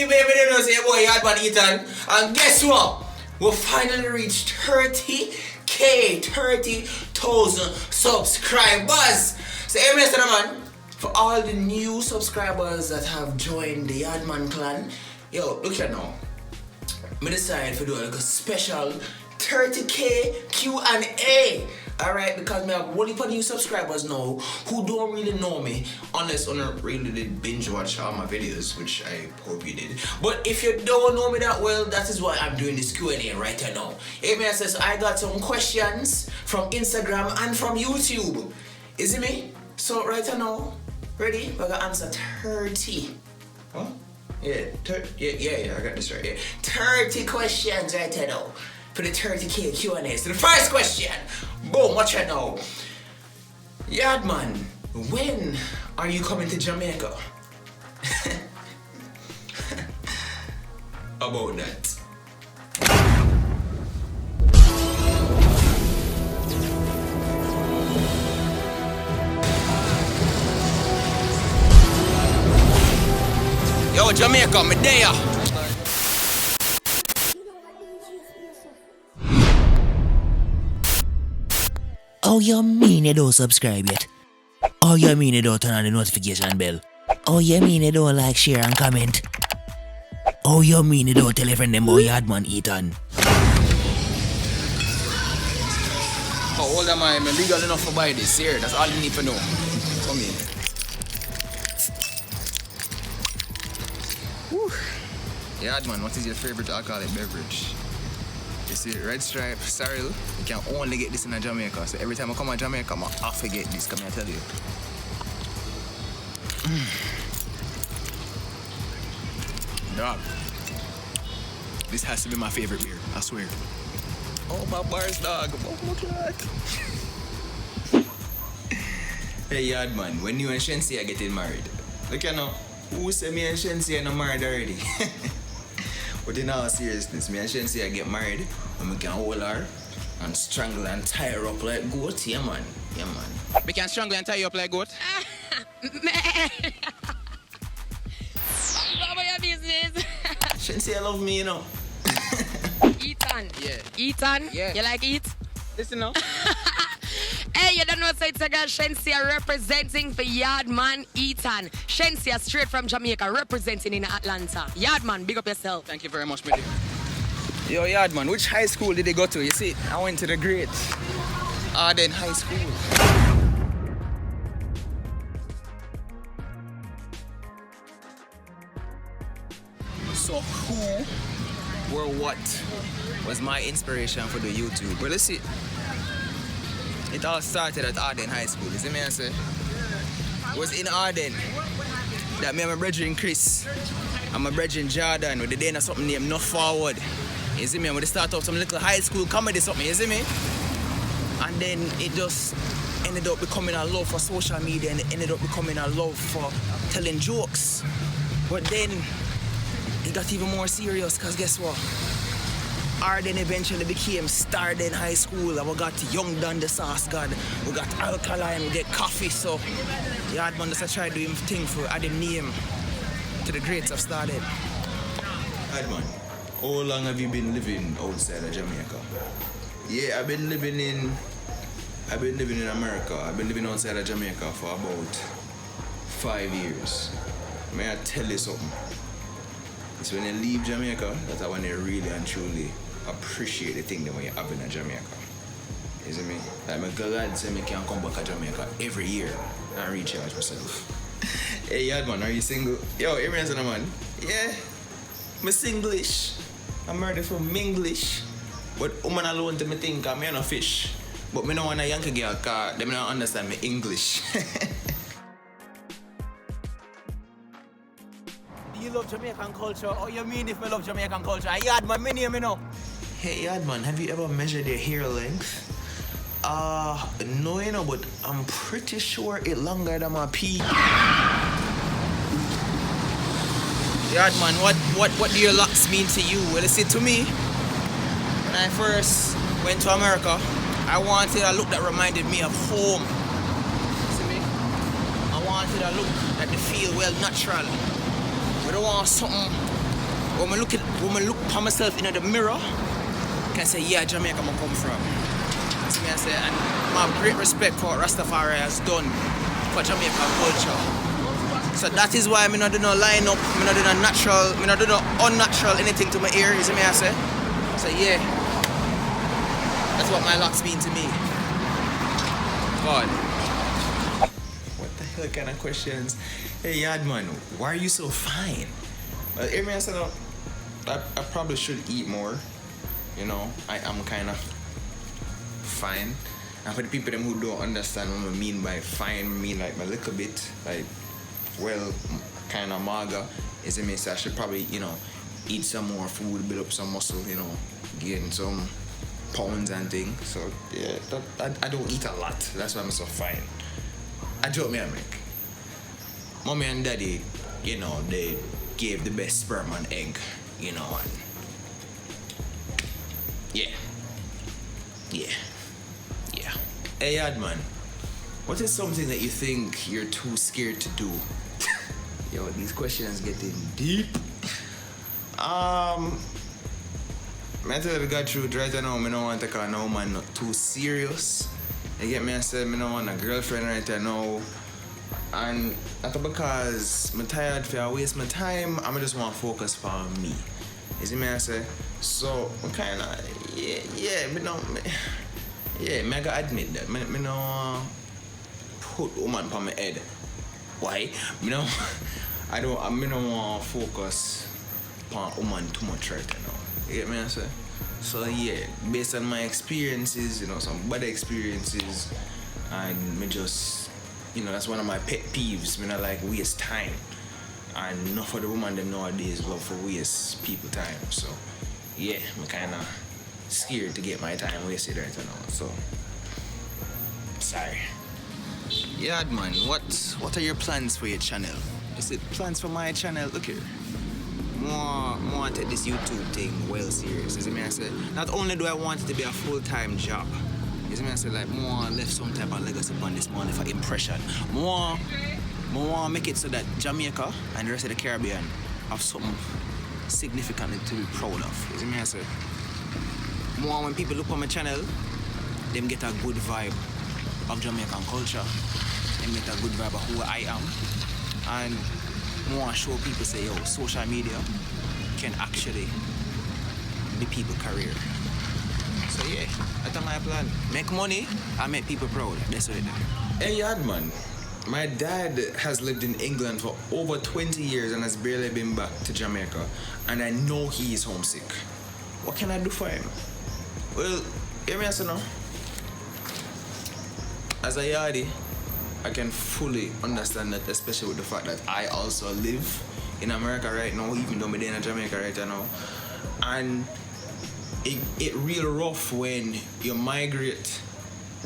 people every day know say boy Yaadman Etan. And guess what? We finally reached 30,000 subscribers. So hey Mr. Man, for all the new subscribers that have joined the Yaadman clan, yo, look here now. I decided to do like a special 30k Q&A. Alright, because I have one heap of new subscribers now who don't really know me unless you really did binge watch all my videos, which I hope you did. But if you don't know me that well, that is why I'm doing this Q&A right now. Amen says I got some questions from Instagram and from YouTube. Is it me? So right now, ready? We're gonna answer 30. Huh? Yeah, I got this right. Yeah. 30 questions right now for the 30k Q&A. So the first question, boom, watch it now. Yaadman, when are you coming to Jamaica? About that. Yo, Jamaica, me there. Oh, you mean you don't subscribe yet? Oh, you mean you don't turn on the notification bell? Oh, you mean you don't like, share and comment? Oh, you mean you don't tell a friend them about Yaadman Etan? How old am I? I'm legal enough to buy this here. That's all you need to know. Come in. Yaadman, what is your favorite alcoholic beverage? You see, Red Stripe, Cyril, you can only get this in Jamaica. So every time I come to Jamaica, I have to get this, come here, I tell you. Dog, this has to be my favorite beer, I swear. Oh, my bars, dog. Oh, my God. Hey, Yaadman, when you and Shensi are getting married, look you know, who said me and Shensi are not married already? But in all seriousness, me and Shensi get married and we can hold her and strangle and tie her up like goat. Yeah, man. Yeah, man. We can strangle and tie you up like goat? What about your business? Shensi love me, you know. Etan. Yeah. Etan? Yeah. You like eat? Listen now. Hey, you don't know, so it's a girl Shensia representing for Yaadman Etan. Shensia straight from Jamaica representing in Atlanta. Yaadman, big up yourself. Thank you very much, my dear. Yo, Yaadman, which high school did they go to? You see, I went to the great Arden High School. So who or what was my inspiration for the YouTube? Well, let's see. It all started at Arden High School. You see me I say? It was in Arden that me and my brethren Chris and my brethren Jordan with the day of something named Not Forward. You see me? When they start off some little high school comedy something, you see me? And then it just ended up becoming a love for social media and it ended up becoming a love for telling jokes. But then it got even more serious because guess what? Arden eventually became Starden High School and we got Young Don the Sauce God, we got Alkaline, we get Coffee, so Yaadman just tried to do him thing for add him name to the greats of Starden. Yaadman, how long have you been living outside of Jamaica? Yeah, I've been living in America. I've been living outside of Jamaica for about 5 years. May I tell you something? It's when you leave Jamaica, that's when you really and truly appreciate the thing that when you're having in Jamaica. You see me? Like my glad say me can come back to Jamaica every year and recharge myself. Hey Yaadman, are you single? Yo, you ready, man? Yeah. I'm Singlish. I'm married from Minglish. But woman alone to me think I'm a fish. But me no want a Yankee girl cause they don't understand me English. You love Jamaican culture, or you mean if I love Jamaican culture? Yaadman, my name, you know. Hey Yaadman, have you ever measured your hair length? No, you know, but I'm pretty sure it's longer than my pee. Yaadman, what do your locks mean to you? Well, see, to me, when I first went to America, I wanted a look that reminded me of home. See me? I wanted a look that feel well natural. We don't want something when I look for myself in the mirror, can say, yeah, Jamaica I come from. That's me I say, and I have great respect for what Rastafari has done for Jamaican culture. So that is why I'm not doing no line up, I'm not doing no natural, I'm not doing no unnatural anything to my ear, is it me I say? So yeah, that's what my locks mean to me. God. What the hell kind of questions? Hey Yaadman, why are you so fine? Well, hear me I said, I probably should eat more. You know, I am kind of fine. And for the people them who don't understand what I mean by fine, I mean like a little bit, like, well, kind of maga. Is it me? So I should probably, you know, eat some more food, build up some muscle, you know, gain some pounds and things. So yeah, I don't eat a lot. That's why I'm so fine. I joke me I make. Mommy and daddy, you know, they gave the best sperm and egg, you know, and yeah. Hey Yaadman, what is something that you think you're too scared to do? Yo, these questions getting deep. Man, tell the God truth right now, I don't want to call no man not too serious. You get me? I said, I don't want a girlfriend right now. And that's because I'm tired for waste my time. I just want to focus on me. You see me? I say? So, I'm kind of, I gotta admit that. I don't put woman on my head. Why? I don't want to focus on woman too much right now. You get me? I say? So yeah, based on my experiences, you know, some bad experiences, and me just, you know, that's one of my pet peeves. I like waste time. And enough of the woman them nowadays love for waste people time. So yeah, I'm kinda scared to get my time wasted right now. So sorry. Yaadman, what are your plans for your channel? Is it plans for my channel? Look here. More take this YouTube thing well serious. You see me I say? Not only do I want it to be a full-time job, you see me I say, like more left some type of legacy upon this money for impression. More make it so that Jamaica and the rest of the Caribbean have something significantly to be proud of. You see me I say? More when people look on my channel, them get a good vibe of Jamaican culture. Them get a good vibe of who I am. And more show people say, yo, social media can actually be people's career. So yeah, that's my plan. Make money and make people proud. That's what it is. Hey Yaadman, my dad has lived in England for over 20 years and has barely been back to Jamaica. And I know he is homesick. What can I do for him? Well, hear me answer now. As a yardie, I can fully understand that, especially with the fact that I also live in America right now, even though I'm in Jamaica right now. And it real rough when you migrate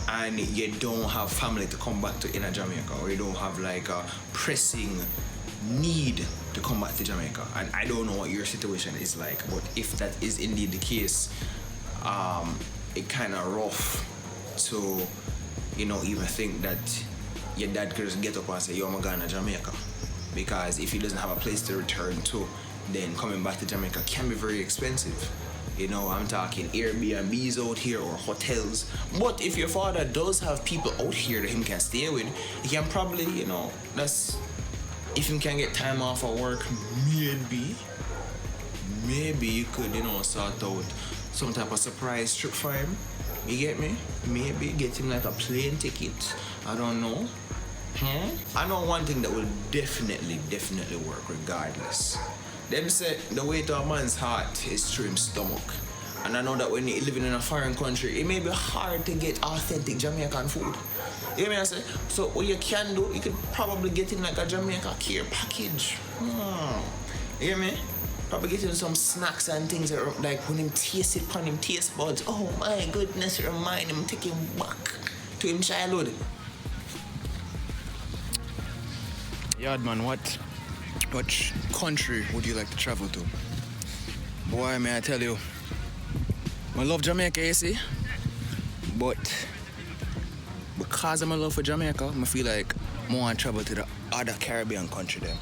and you don't have family to come back to in Jamaica, or you don't have like a pressing need to come back to Jamaica. And I don't know what your situation is like, but if that is indeed the case, it kind of rough to, you know, even think that your dad could just get up and say, yo, I'm going to Jamaica. Because if he doesn't have a place to return to, then coming back to Jamaica can be very expensive. You know, I'm talking Airbnbs out here or hotels. But if your father does have people out here that him can stay with, he can probably, you know, that's, if he can get time off of work, maybe you could, you know, sort out some type of surprise trip for him. You get me? Maybe get him like a plane ticket. I don't know. I know one thing that will definitely work regardless. Them say the way to a man's heart is through his stomach. And I know that when you're living in a foreign country, it may be hard to get authentic Jamaican food. You hear me I say? So what you can do, you could probably get him like a Jamaica care package. You hear me? Probably get him some snacks and things that are like when him taste it upon him taste buds. Oh my goodness, remind him, take him back to him childhood. Yaadman, what country would you like to travel to? Boy, may I tell you, I love Jamaica, you see? But because of my love for Jamaica, I feel like I want to travel to the other Caribbean country then.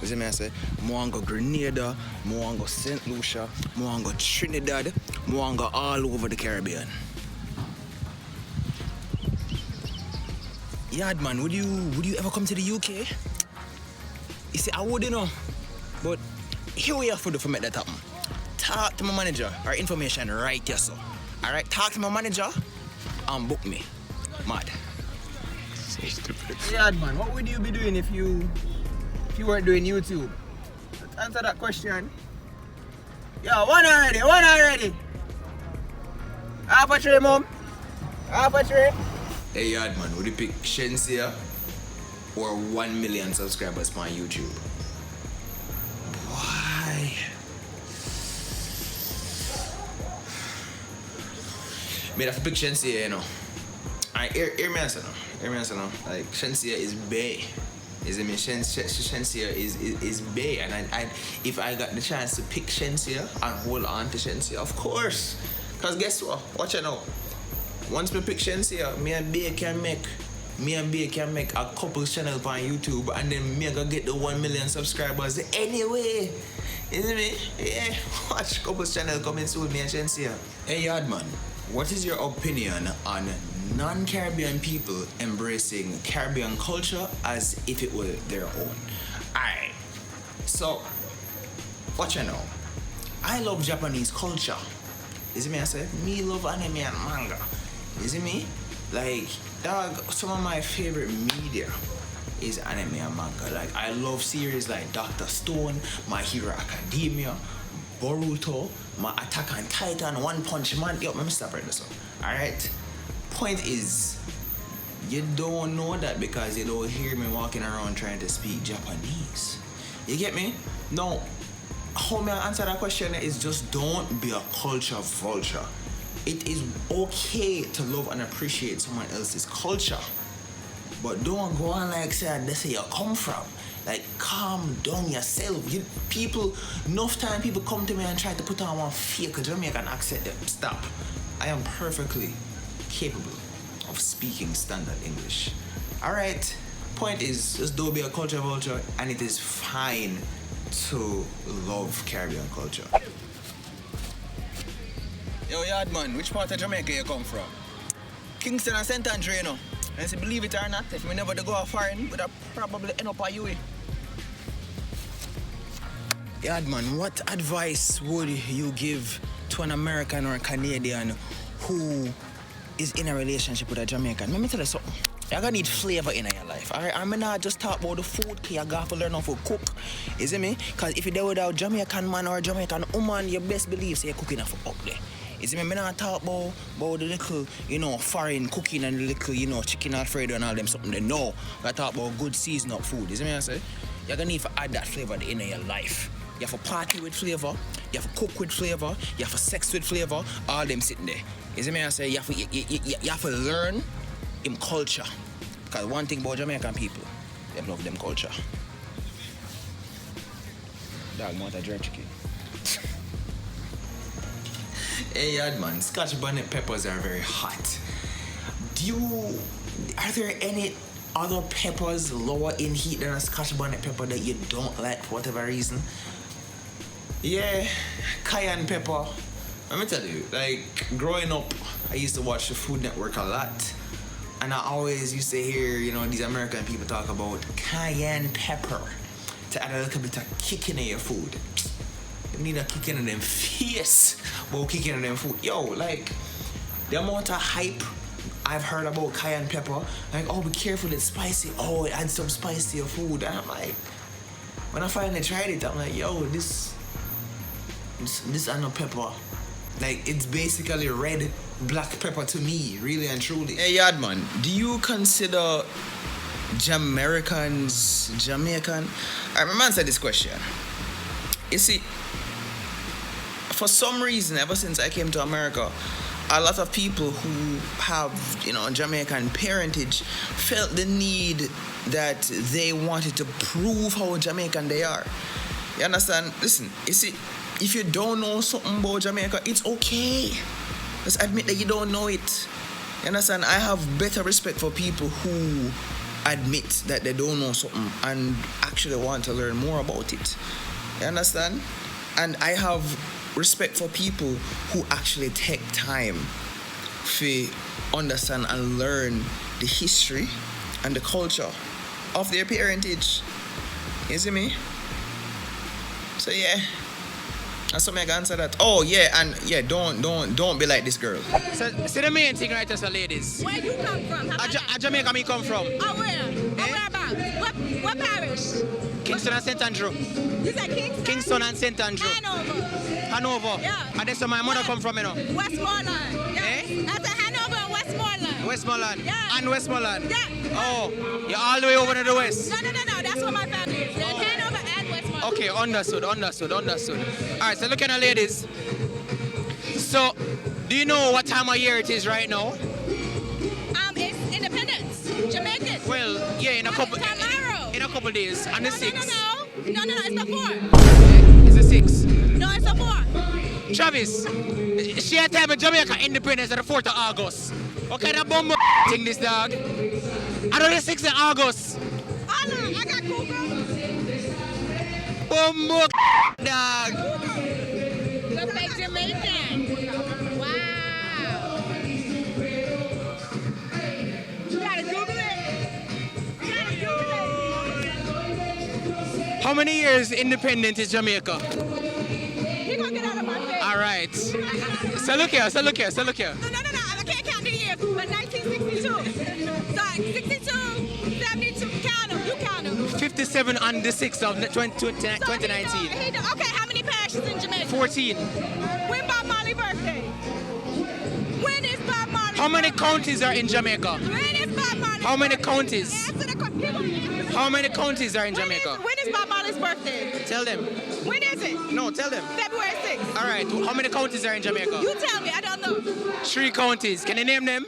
You see me I say? I want to go Grenada, I want to go St. Lucia, I want to go Trinidad, I want to go all over the Caribbean. Yaadman, would you ever come to the UK? You see, I would, you know. But here we are for make that happen. Talk to my manager, our information right here, so. Alright, talk to my manager and book me. Mad. So stupid. Yaadman, what would you be doing if you weren't doing YouTube? Let's answer that question. Yo, one already. Half a tray, mom. Half a tray. Hey Yaadman, would you pick Shensia or 1 million subscribers on YouTube? Why? Made a pick Shensia, you know. I hear me answer now. Like Shensia is bae. Is it me? Shensia is bae, and I if I got the chance to pick Shensia and hold on to Shensia, of course. Cause guess what? Watch it now. Once me pick Shensia, me and bae can make a couple channel on YouTube, and then me gonna get the 1 million subscribers anyway. Isn't me? Yeah. Watch couple channel coming soon, me and Shensia. Hey Yaadman, what is your opinion on non-Caribbean people embracing Caribbean culture as if it were their own? Alright, so what you know, I love Japanese culture. You see me I say? Me love anime and manga. You see me? Like, dog, some of my favorite media is anime and manga. Like, I love series like Dr. Stone, My Hero Academia, Boruto, my Attack on Titan, One Punch Man. Yo, let me stop right this one. Alright? Point is, you don't know that because you don't hear me walking around trying to speak Japanese. You get me? No. How me answer that question is just don't be a culture vulture. It is okay to love and appreciate someone else's culture, but don't go on like say that's where you come from. Like, calm down yourself. Enough time people come to me and try to put on one fake Jamaican accent. Stop. I am perfectly capable of speaking standard English. Alright, point is, just don't be a culture vulture, and it is fine to love Caribbean culture. Yo, Yaadman, which part of Jamaica you come from? Kingston and St. Andrew, you know. And say, believe it or not, if we never go foreign, we'd probably end up at you. Yaadman, what advice would you give to an American or a Canadian who is in a relationship with a Jamaican? Let me tell you something. You're gonna need flavor in your life, alright? I'm not just talk about the food, because you're gonna learn how to cook. You see me? Because if you're there without a Jamaican man or a Jamaican woman, you best believe you're cooking enough up there. You see me? I'm not talk about the little, foreign cooking and the little, chicken Alfredo and all them something. No, I talk about good seasoned up food. You see me? I say? You're gonna need to add that flavor in your life. You have to party with flavor, you have to cook with flavor, you have to sex with flavor, all them sitting there. You see me? I say? You have to learn in culture. Because one thing about Jamaican people, they love them culture. Dog want a jerk chicken. Hey Yaadman, Scotch bonnet peppers are very hot. Are there any other peppers lower in heat than a Scotch bonnet pepper that you don't like for whatever reason? Yeah, cayenne pepper. Let me tell you, like, growing up, I used to watch the Food Network a lot. And I always used to hear, these American people talk about cayenne pepper to add a little bit of kick in your food. You need a kick in them face, but kick in them food. Yo, like, the amount of hype I've heard about cayenne pepper, like, oh, be careful, it's spicy. Oh, it adds some spice to your food. And I'm like, when I finally tried it, I'm like, yo, this is no pepper. Like, it's basically red black pepper to me, really and truly. Hey, Yaadman, do you consider Jamaicans Jamaican? I'm gonna answer this question. You see, for some reason, ever since I came to America, a lot of people who have, Jamaican parentage felt the need that they wanted to prove how Jamaican they are. You understand? Listen, you see, if you don't know something about Jamaica, it's okay. Just admit that you don't know it. You understand? I have better respect for people who admit that they don't know something and actually want to learn more about it. You understand? And I have respect for people who actually take time to understand and learn the history and the culture of their parentage. You see me? So yeah. That's what I can answer that. Oh yeah, and yeah, don't be like this girl. So see the main thing right, so ladies. Where you come from? Jamaica me come from. Oh, where? Oh, where about? What parish? Kingston and St. Andrew. You said Kingston? Kingston and St. Andrew. Hanover. Yeah. And that's where my mother come from, you know. Westmoreland. Yeah. That's Hanover and Westmoreland. Westmoreland. Yeah. And Westmoreland. Yeah. Oh, you're all the way over to the west. No. That's where my family is. There's Hanover and Westmoreland. Okay, understood. All right, so look at the ladies. So, do you know what time of year it is right now? It's Independence. Jamaican. Well, yeah, in a couple. Tomorrow. In a couple days, on the 6th. No, it's the 4th. It's the 6th. No, it's the 4th. Travis, she had time in Jamaica Independence on the 4th of August. What kind of bomb thing this dog? I know the 6th of August. Oh no, I got Google. Bomb dog. Looks like Jamaican. Wow. You gotta Google it. How many years independent is Jamaica? He gonna get out of my face. All right. So look here. No, I can't count the years, but 1962. So 62, 72, count them, you count them. 57 on the 6th of 2019. Okay, how many parishes in Jamaica? 14. When Bob Marley's birthday? When is Bob Marley's How many birthday? counties are in Jamaica? When is Bob Marley's How many birthday? counties? Answer the question. How many counties are in When Jamaica? is Bob Marley's birthday? Tell them. When is it? No, tell them. February 6th. All right. How many counties are in Jamaica? You tell me, I don't know. 3 counties. Can you name them?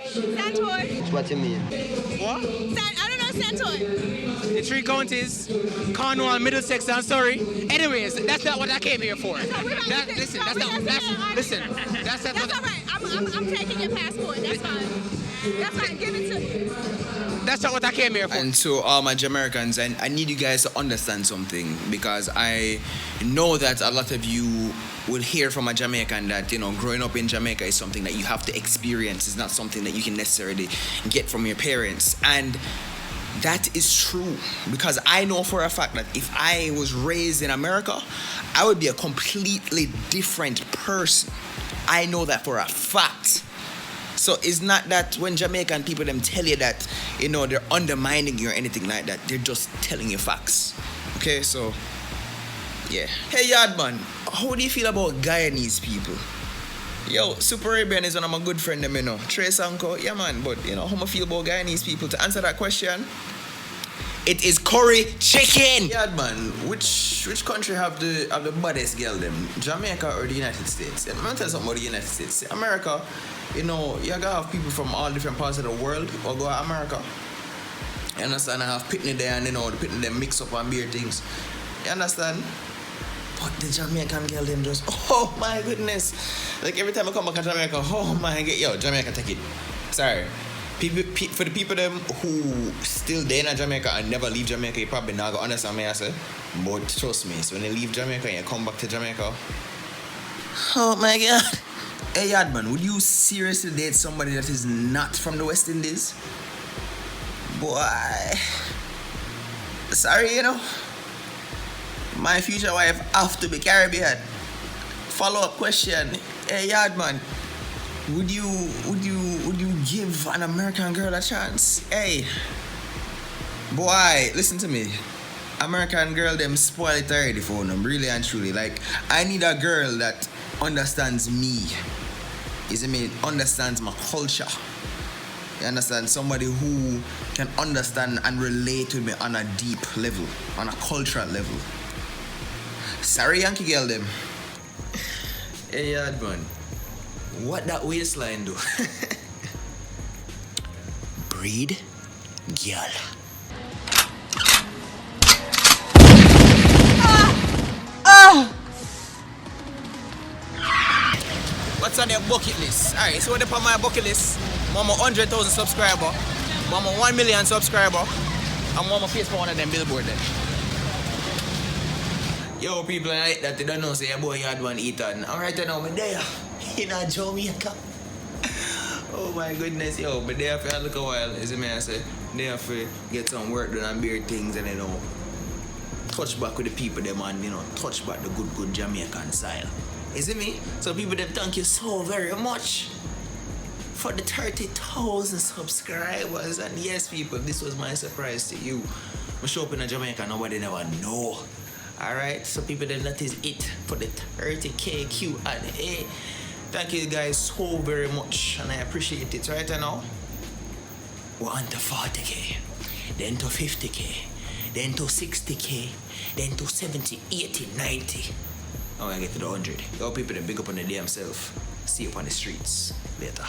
Santoy. What you mean? What? I don't know Santoy. The 3 counties, Cornwall, Middlesex, and Surrey. Anyways, that's not what I came here for. That's That's all right. I'm taking your passport. That's fine. Give it to me. That's not what I came here for. And so all my Jamaicans, and I need you guys to understand something, because I know that a lot of you will hear from a Jamaican that, you know, growing up in Jamaica is something that you have to experience. It's not something that you can necessarily get from your parents. And that is true, because I know for a fact that if I was raised in America, I would be a completely different person. I know that for a fact. So it's not that when Jamaican people them tell you that, you know, they're undermining you or anything like that. They're just telling you facts. Okay, so yeah. Hey Yaadman, how do you feel about Guyanese people? Yo, Super Arabian is one of my good friends, you know. Trey Sanko, yeah man, but you know, how I feel about Guyanese people? To answer that question, it is curry chicken. Yaadman, which country have the baddest girl them? Jamaica or the United States? I'm gonna tell you something about the United States. America, you know, you gotta have people from all different parts of the world or go to America. You understand? I have pitney there, and you know, the pitney them mix up and beer things. You understand? But the Jamaican girl them just, oh my goodness. Like every time I come back to Jamaica, oh my god, yo, Jamaica take it. Sorry. For the people them who still there in Jamaica and never leave Jamaica, you probably not gonna understand me I say. But trust me, so when you leave Jamaica and you come back to Jamaica, oh my god. Hey Yaadman, would you seriously date somebody that is not from the West Indies? Boy, sorry, you know. My future wife have to be Caribbean. Follow-up question. Hey Yaadman, would you give an American girl a chance? Hey, boy, listen to me. American girl them spoil it already for them, really and truly. Like, I need a girl that understands me. Is it me? Understands my culture. You understand? Somebody who can understand and relate with me on a deep level, on a cultural level. Sorry, Yankee girl them. Hey, Yaadman, what that waistline do? Breed, girl. What's on your bucket list? Alright, so what on my bucket list? I'm a 100,000 subscriber. I'm a 1 million subscriber. I'm on my face for one of them billboard then. Yo, people that they don't know, say your boy Yaadman Etan. Alright, now I'm there in Jamaica. Oh my goodness, yo, but there for a little while, is it me I say? There for get some work done and beer things and touch back with the people them and touch back the good Jamaican style. Is it me? So people them thank you so very much for the 30,000 subscribers. And yes, people, this was my surprise to you. I show up in Jamaica, nobody never know. Alright, so people then that is it for the 30k Q&A. Thank you guys so very much and I appreciate it. Right now, we're on to 40k, then to 50k, then to 60k, then to 70, 80, 90. Now I get to the 100. Y'all people then big up on the damn self. See you up on the streets later.